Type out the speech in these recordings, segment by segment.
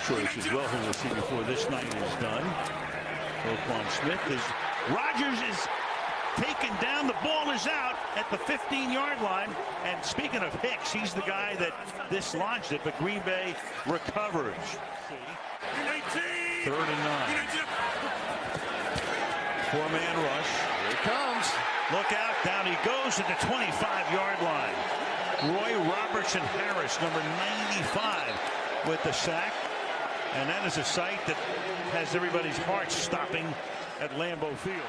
choice as well, who we'll see before this night is done. Roquan Smith is. Rodgers is taken down. The ball is out at the 15-yard line. And speaking of Hicks, he's the guy that dislodged it, but Green Bay recovers. 3rd and 9. 4-man rush. Here he comes. Look out. Down he goes at the 25-yard line. Roy Robertson Harris, number 95, with the sack. And that is a sight that has everybody's heart stopping at Lambeau Field.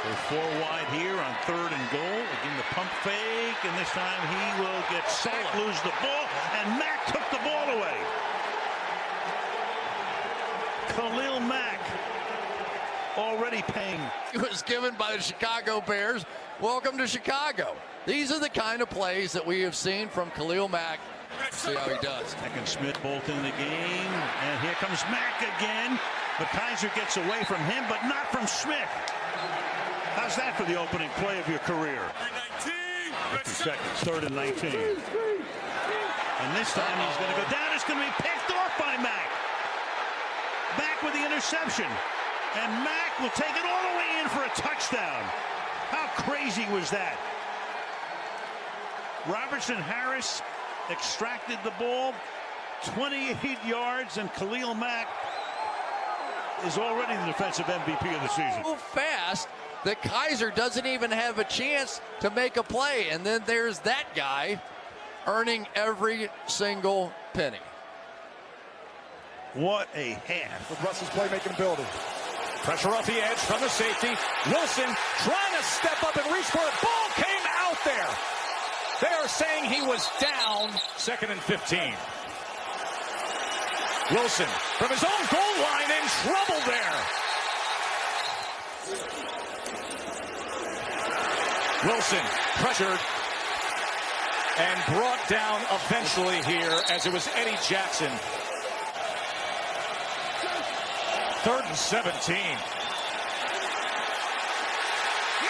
They're 4 wide here on 3rd and goal. Again, the pump fake, and this time he will get sacked, lose the ball, and Mack took the ball away. Khalil Mack already paying. It was given by the Chicago Bears. Welcome to Chicago. These are the kind of plays that we have seen from Khalil Mack. See how he does. Mack and Smith both in the game, and here comes Mack again. But Kaiser gets away from him, but not from Smith. How's that for the opening play of your career? 50 seconds, 3rd and 19. And this time he's going to go down. It's going to be picked off by Mack. Mack with the interception. And Mack will take it all the way in for a touchdown. How crazy was that? Robertson Harris extracted the ball 28 yards, and Khalil Mack is already the defensive MVP of the season. So fast that Kaiser doesn't even have a chance to make a play, and then there's that guy earning every single penny. What a half. With Russell's playmaking ability. Pressure off the edge from the safety. Wilson trying to step up and reach for it. Ball came out there. They are saying he was down. 2nd and 15. Wilson from his own goal line in trouble there. Wilson pressured and brought down eventually here as it was Eddie Jackson. 3rd and 17.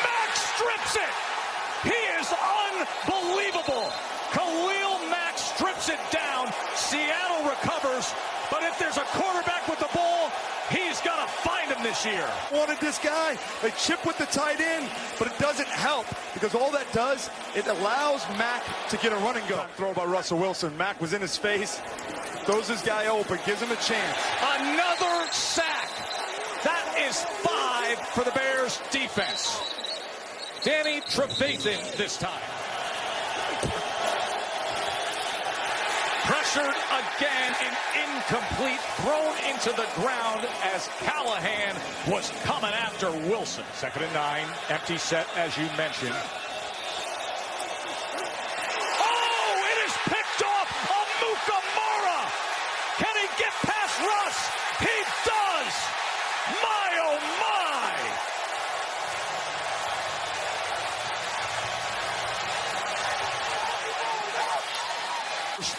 Mack strips it. He is unbelievable. Khalil Mack strips it down. Seattle recovers. But if there's a quarterback with the ball, he's got to find him this year. Wanted this guy. They chip with the tight end, but it doesn't help because all that does, it allows Mack to get a run and go. Throw by Russell Wilson. Mack was in his face. Throws this guy open, gives him a chance. Another sack. That is 5 for the Bears defense. Danny Trevathan this time. Pressured again and incomplete, thrown into the ground as Callahan was coming after Wilson. 2nd and 9, empty set as you mentioned. Oh, it is picked off Amukamara. Can he get past Russ? He does. My, oh my.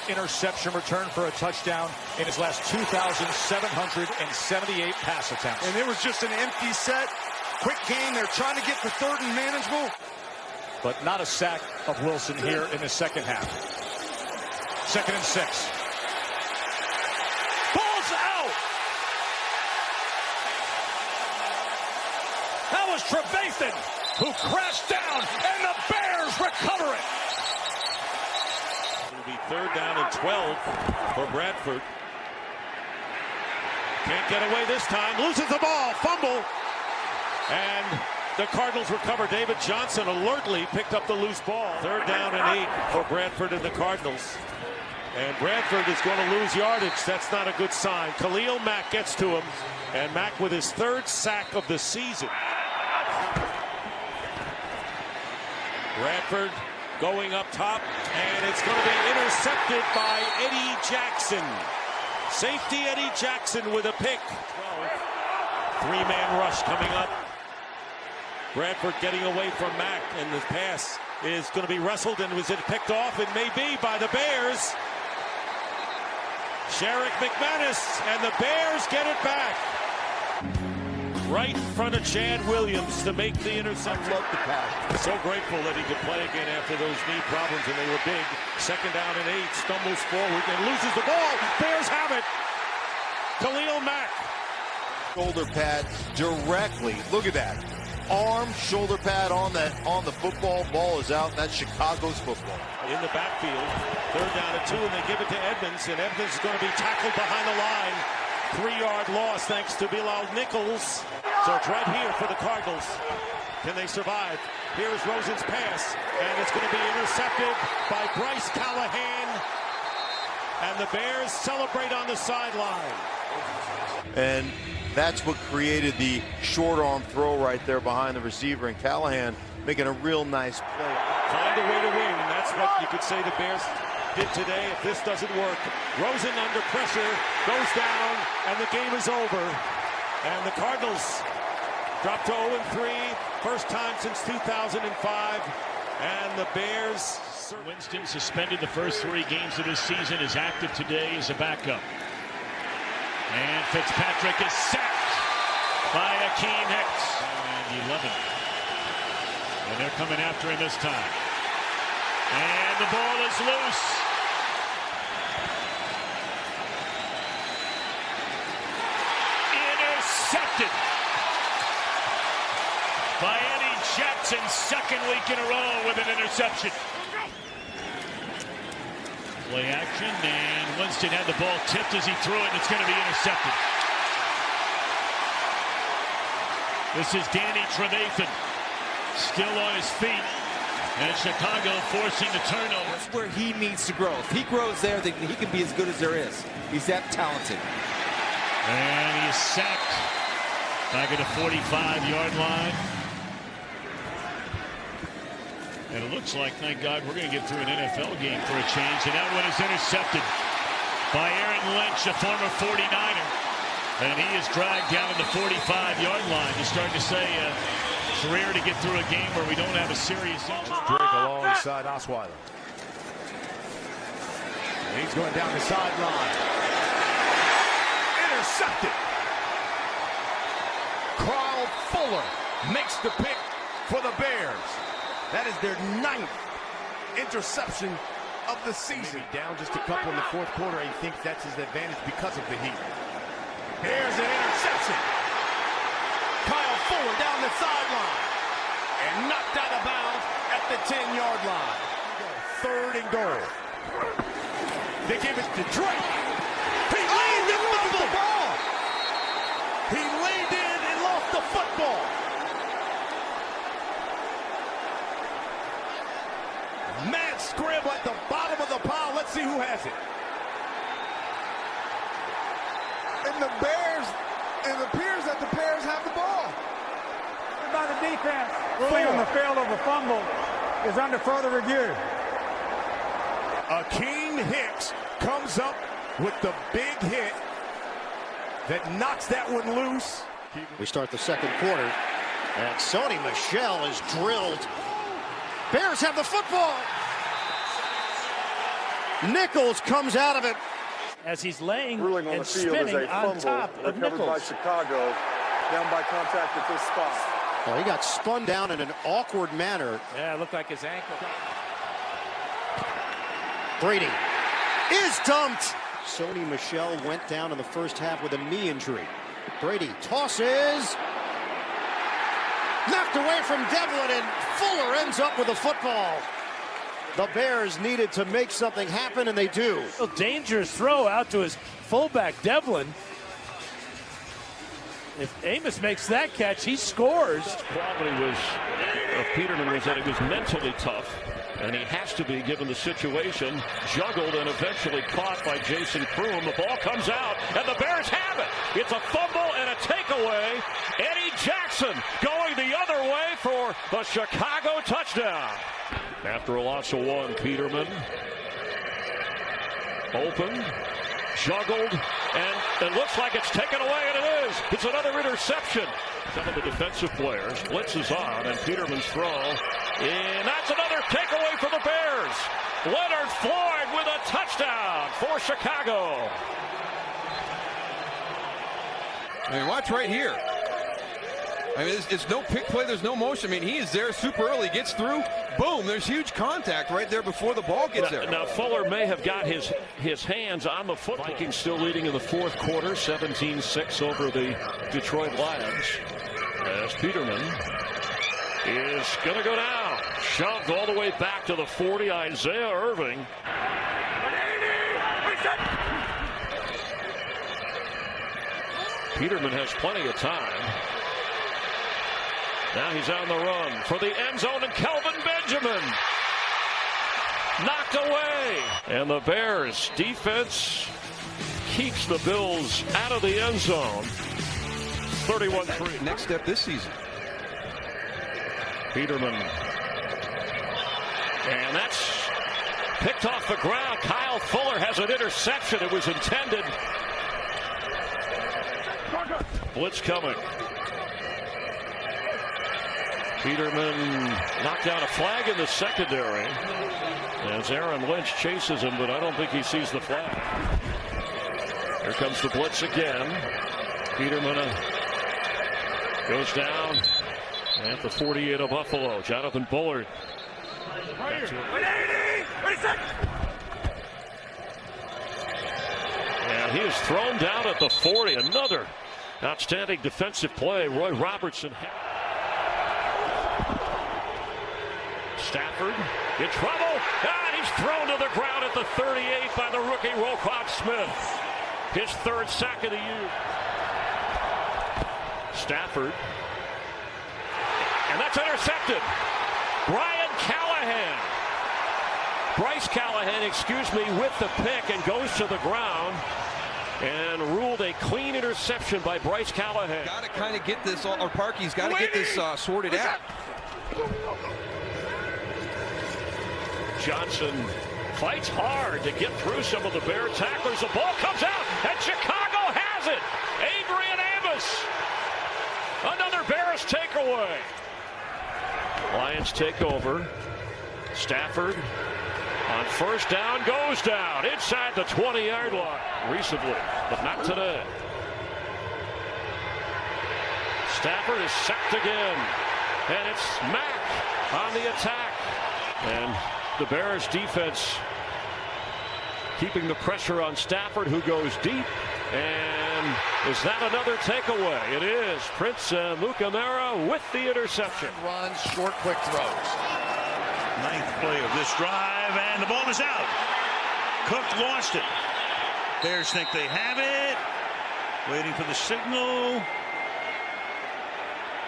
Interception return for a touchdown in his last 2,778 pass attempts. And it was just an empty set. Quick game. They're trying to get the 3rd and manageable. But not a sack of Wilson here in the second half. 2nd and 6. Ball's out. That was Trevathan who crashed down, and the Bears recover it. 3rd down and 12 for Bradford. Can't get away this time. Loses the ball. Fumble. And the Cardinals recover. David Johnson alertly picked up the loose ball. 3rd down and 8 for Bradford and the Cardinals. And Bradford is going to lose yardage. That's not a good sign. Khalil Mack gets to him. And Mack with his 3rd sack of the season. Bradford going up top, and it's going to be intercepted by Eddie Jackson. Safety Eddie Jackson with a pick. 3-man rush coming up. Bradford getting away from Mack, and the pass is going to be wrestled, and was it picked off? It may be by the Bears. Sherrick McManus, and the Bears get it back. right in front of Chad Williams to make the interception. Love the pass. So grateful that he could play again after those knee problems, and they were big. 2nd down and 8, stumbles forward and loses the ball. Bears have it. Khalil Mack. Shoulder pad directly. Look at that. Arm, shoulder pad on the football. Ball is out. That's Chicago's football. In the backfield, 3rd down and 2, and they give it to Edmonds, and Edmonds is going to be tackled behind the line. 3-yard loss thanks to Bilal Nichols. So it's right here for the Cardinals. Can they survive? Here is Rosen's pass, and it's going to be intercepted by Bryce Callahan. And the Bears celebrate on the sideline. And that's what created the short arm throw right there behind the receiver, and Callahan making a real nice play. Find a way to win, and that's what you could say the Bears did today. If this doesn't work, Rosen under pressure goes down, and the game is over. And the Cardinals drop to 0-3, first time since 2005, and the Bears. Winston suspended the first 3 games of this season, is active today as a backup. And Fitzpatrick is sacked by Akeem Hicks. And 11. And they're coming after him this time. And the ball is loose. Intercepted by Eddie Jackson, 2nd week in a row with an interception. Play action, and Winston had the ball tipped as he threw it, and it's going to be intercepted. This is Danny Trevathan, still on his feet, and Chicago forcing the turnover. That's where he needs to grow. If he grows there, then he can be as good as there is. He's that talented. And he is sacked back at the 45-yard line. And it looks like, thank God, we're going to get through an NFL game for a change. And that one is intercepted by Aaron Lynch, a former 49er. And he is dragged down to the 45-yard line. You're starting to say it's rare to get through a game where we don't have a serious injury. Drake alongside Osweiler. He's going down the sideline. Intercepted. Carl Fuller makes the pick for the Bears. That is their 9th interception of the season. Maybe down just a couple in the 4th quarter. He thinks that's his advantage because of the heat. Here's an interception. Kyle Fuller down the sideline and knocked out of bounds at the 10-yard line. 3rd and goal. They give it to Drake. He leaned and lost the ball. He leaned in and lost the football. Mad scramble at the bottom of the pile. Let's see who has it. And the Bears, it appears that the Bears have the ball. By the defense, ruling on the field of a fumble is under further review. Akeem Hicks comes up with the big hit that knocks that one loose. We start the 2nd quarter, and Sony Michel is drilled. Bears have the football. Nichols comes out of it. As he's laying Ruling on and the field is spinning a on fumble top of recovered by Nichols. Chicago, down by contact at this spot. Oh, he got spun down in an awkward manner. Yeah, it looked like his ankle. Brady is dumped. Sony Michel went down in the first half with a knee injury. Brady tosses. Knocked away from Devlin, and Fuller ends up with the football. The Bears needed to make something happen, and they do. A dangerous throw out to his fullback, Devlin. If Amos makes that catch, he scores. Quality was of Peterman was that it was mentally tough, and he has to be given the situation. Juggled and eventually caught by Jason Kroom. The ball comes out, and the Bears have it. It's a fumble and a takeaway. Eddie Jackson going the other way for the Chicago touchdown. After a loss of 1, Peterman open, juggled, and it looks like it's taken away, and it is. It's another interception. Some of the defensive players blitzes on, and Peterman's throw, and that's another takeaway for the Bears. Leonard Floyd with a touchdown for Chicago. And watch right here. I mean, it's no pick play. There's no motion. I mean, he is there super early, gets through, boom. There's huge contact right there before the ball gets there. Now Fuller may have got his hands on the football. Vikings still leading in the fourth quarter, 17-6 over the Detroit Lions. As Peterman is going to go down. Shoved all the way back to the 40. Isaiah Irving. Peterman has plenty of time. Now he's on the run for the end zone, and Kelvin Benjamin knocked away. And the Bears defense keeps the Bills out of the end zone. 31-3. Next step this season. Peterman. And that's picked off the ground. Kyle Fuller has an interception. It was intended. Blitz coming. Peterman knocked down a flag in the secondary as Aaron Lynch chases him, but I don't think he sees the flag. Here comes the blitz again. Peterman goes down at the 48 of Buffalo. Jonathan Bullard. And he is thrown down at the 40. Another outstanding defensive play. Roy Robertson. Stafford in trouble. And he's thrown to the ground at the 38 by the rookie Roquan Smith. His third sack of the year. Stafford. And that's intercepted. Bryce Callahan, excuse me, with the pick and goes to the ground and ruled a clean interception by Bryce Callahan. Got to kind of get this, or Parkey's got to get this sorted out. Johnson fights hard to get through some of the Bear tacklers. The ball comes out, and Chicago has it. Adrian Amos. Another Bears takeaway. Lions take over. Stafford on first down goes down inside the 20-yard line recently, but not today. Stafford is sacked again, and it's Mack on the attack. And the Bears defense keeping the pressure on Stafford, who goes deep. And is that another takeaway? It is. Prince Mukamara with the interception. Runs, short, quick throws. Ninth play of this drive, and the ball is out. Cook lost it. Bears think they have it. Waiting for the signal.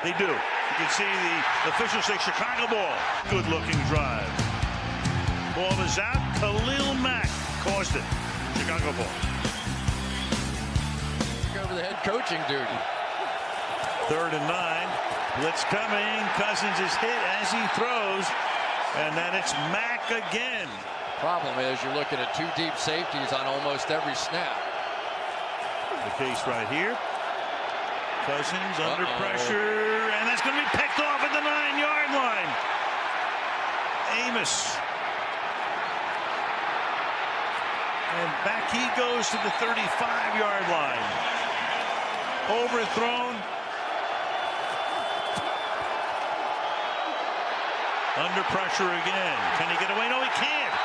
They do. You can see the officials say Chicago ball. Good looking drive. Ball is out. Khalil Mack caused it. Chicago ball. Over the head coaching duty. 3rd and 9. Blitz coming. Cousins is hit as he throws. And then it's Mack again. Problem is you're looking at two deep safeties on almost every snap. The case right here. Cousins under pressure. And that's going to be picked off at the 9-yard line. Amos. And back he goes to the 35-yard line. Overthrown. Under pressure again. Can he get away? No, he can't.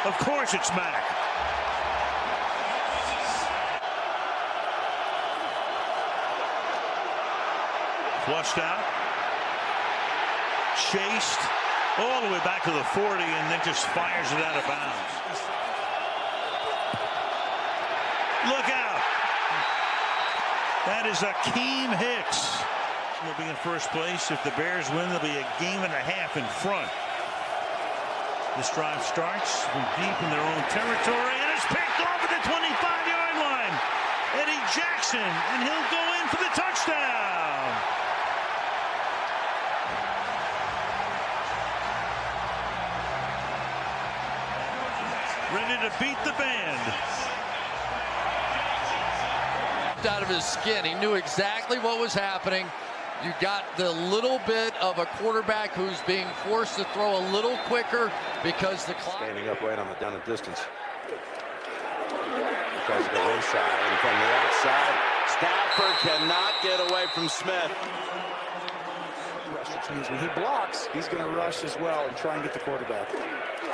Of course it's Mack. Flushed out. Chased all the way back to the 40 and then just fires it out of bounds. Look out. That is Akeem Hicks. Will be in first place. If the Bears win, there'll be a game and a half in front. This drive starts from deep in their own territory, and it's picked off at the 25-yard line. Eddie Jackson, and he'll go in for the touchdown. Ready to beat the band. Out of his skin. He knew exactly what was happening. You got the little bit of a quarterback who's being forced to throw a little quicker because the clock. Standing up right on the down and distance. Tries to go inside, and from the outside, Stafford cannot get away from Smith. which means when he blocks, he's going to rush as well and try and get the quarterback.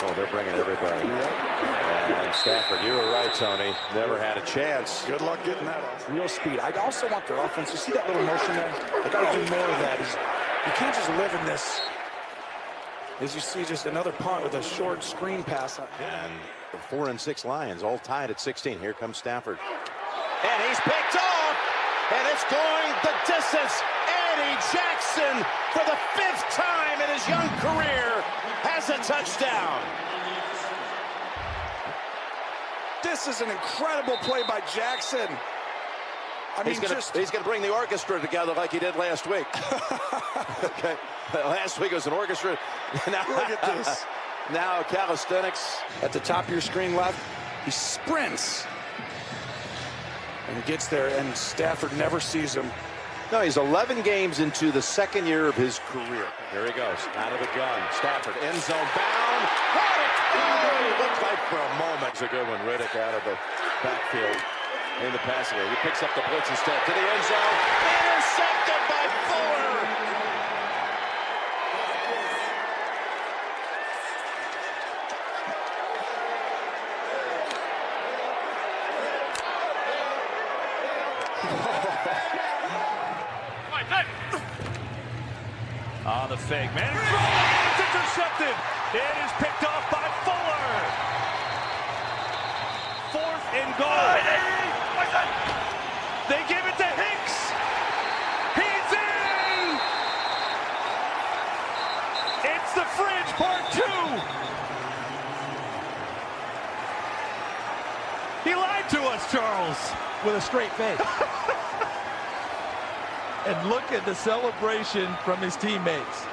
Oh, they're bringing everybody. And Stafford, you were right, Tony. Never had a chance. Good luck getting that off. Real speed. I also want their offense. You see that little motion there? They got to do more of that. You can't just live in this. As you see, just another punt with a short screen pass. And the 4 and 6 Lions all tied at 16. Here comes Stafford. And he's picked off. And it's going the distance. Eddie Jackson, for the 5th time in his young career, has a touchdown. This is an incredible play by Jackson. I mean, he's going to bring the orchestra together like he did last week. Okay. Last week was an orchestra. Now, look at this. Now calisthenics. At the top of your screen left, he sprints and gets there, and Stafford never sees him. No, he's 11 games into the 2nd year of his career. Here he goes, out of the gun. Stafford, end zone bound. Oh, it looked like for a moment. It's a good one. Riddick out of the backfield in the passing game. He picks up the blitz instead to the end zone. Intercepted by Fuller. On the fake, man. It's intercepted. It is picked off by Fuller. 4th and goal. They give it to Hicks. He's in. It's the Fridge Part 2. He lied to us, Charles, with a straight face. And look at the celebration from his teammates.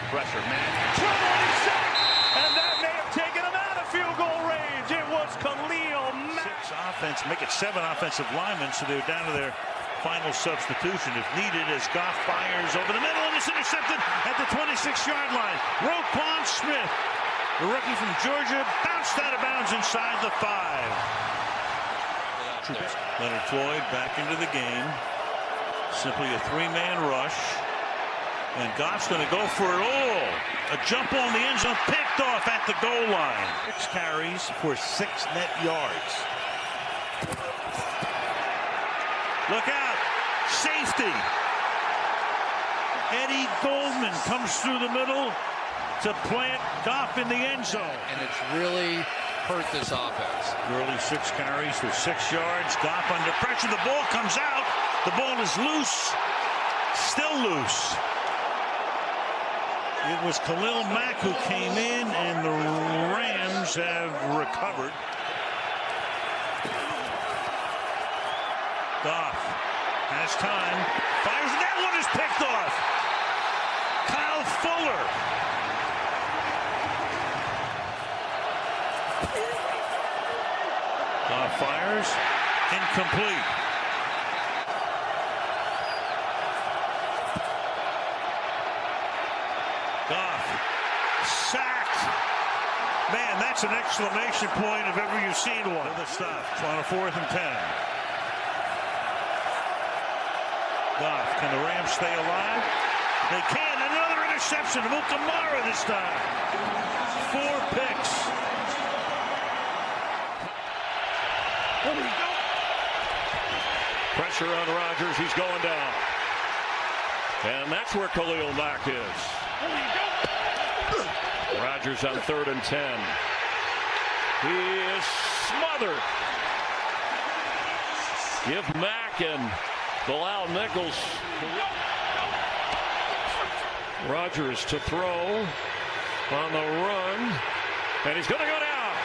Pressure, man. Trouble, and he's sacked. And that may have taken him out of field goal range. It was Khalil Mack. 6 offense, make it 7 offensive linemen, so they're down to their final substitution if needed as Goff fires over the middle, and it's intercepted at the 26-yard line. Roquan Smith, the rookie from Georgia, bounced out of bounds inside the 5. Leonard Floyd back into the game. Simply a 3-man rush. And Goff's going to go for it all. A jump on the end zone, picked off at the goal line. 6 carries for 6 net yards. Look out. Safety. Eddie Goldman comes through the middle to plant Goff in the end zone. And it's really hurt this offense. Early 6 carries for 6 yards. Goff under pressure. The ball comes out. The ball is loose. Still loose. It was Khalil Mack who came in, and the Rams have recovered. Goff has time. Fires, and that one is picked off. Kyle Fuller. Fires, incomplete. Goff, sacked. Man, that's an exclamation point if ever you've seen one. The stop on a 4th and 10. Goff, can the Rams stay alive? They can. Another interception. Mukamara this time. 4 picks. Pressure on Rodgers. He's going down. And that's where Khalil Mack is. Rodgers on 3rd and 10. He is smothered. Give Mack and Bilal Nichols. Rodgers to throw on the run. And he's going to go down.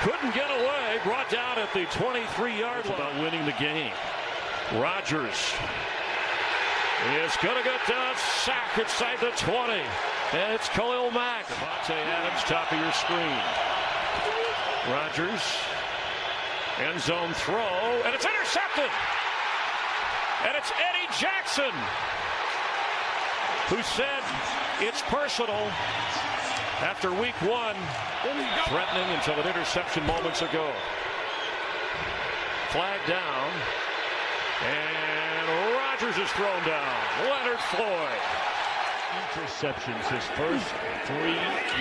Couldn't get away. Brought down at the 23-yard line. About winning the game. Rodgers is going to get that sack inside the 20. And it's Khalil Mack. Devontae Adams, top of your screen. Rodgers, end zone throw, and it's intercepted. And it's Eddie Jackson who said it's personal after week 1, threatening until an interception moments ago. Flag down, and Rodgers is thrown down. Leonard Floyd. Interceptions his first 3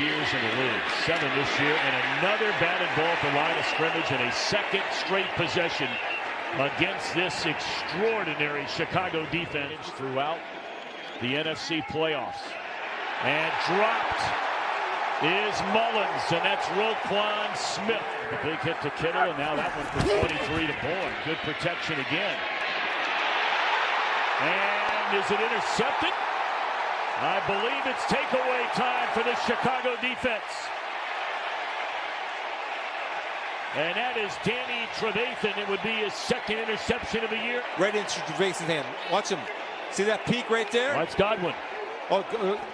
years in the league. 7 this year, and another batted ball at the line of scrimmage and a second straight possession against this extraordinary Chicago defense throughout the NFC playoffs. And dropped is Mullins, and that's Roquan Smith. The big hit to Kittle, and now that one from 23 to Bourne. Good protection again. And is it intercepted? I believe it's takeaway time for the Chicago defense. And that is Danny Trevathan. It would be his second interception of the year. Right into Trevathan's hand. Watch him. See that peak right there? That's Godwin. Oh,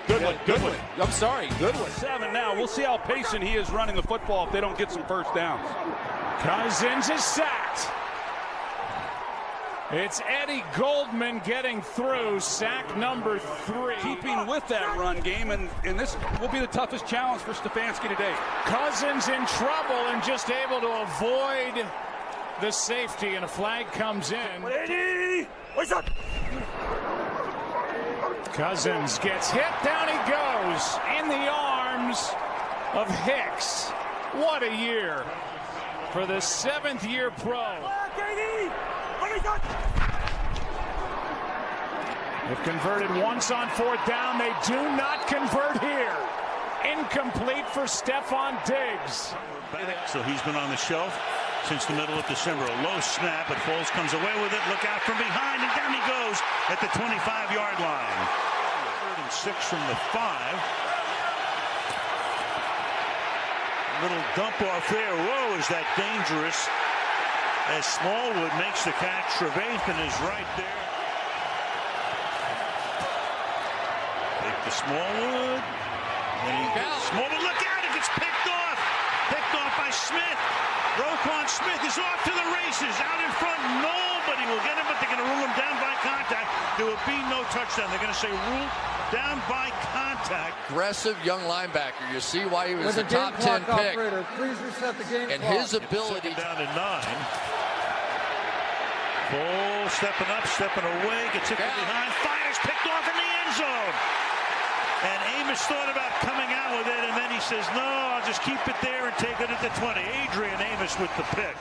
good one. Good one. I'm sorry. Good one. 7 now. We'll see how patient he is running the football if they don't get some first downs. Cousins is sacked. It's Eddie Goldman getting through, sack number 3. Keeping with that run game, and this will be the toughest challenge for Stefanski today. Cousins in trouble and just able to avoid the safety, and a flag comes in. Eddie! What's up? Cousins gets hit, down he goes, in the arms of Hicks. What a year for the 7th-year pro. They've converted once on 4th down. They do not convert here. Incomplete for Stephon Diggs. So he's been on the shelf since the middle of December. A low snap, but Foles comes away with it. Look out from behind, and down he goes at the 25-yard line. 3rd and 6 from the 5. Little dump off there. Whoa, is that dangerous? As Smallwood makes the catch, Trevathan is right there. Take the Smallwood. Smallwood, look out, it gets picked off. Picked off by Smith. Roquan Smith is off to the races. Out in front, nobody will get him, but they're going to rule him down by contact. There will be no touchdown. They're going to say rule down by contact. Aggressive young linebacker. You see why he was a top 10 pick. Please reset the game and his ability. Down to 9. Foles stepping up, stepping away, gets hit from behind, fires, picked off in the end zone. And Amos thought about coming out with it, and then he says, no, I'll just keep it there and take it at the 20. Adrian Amos with the pick.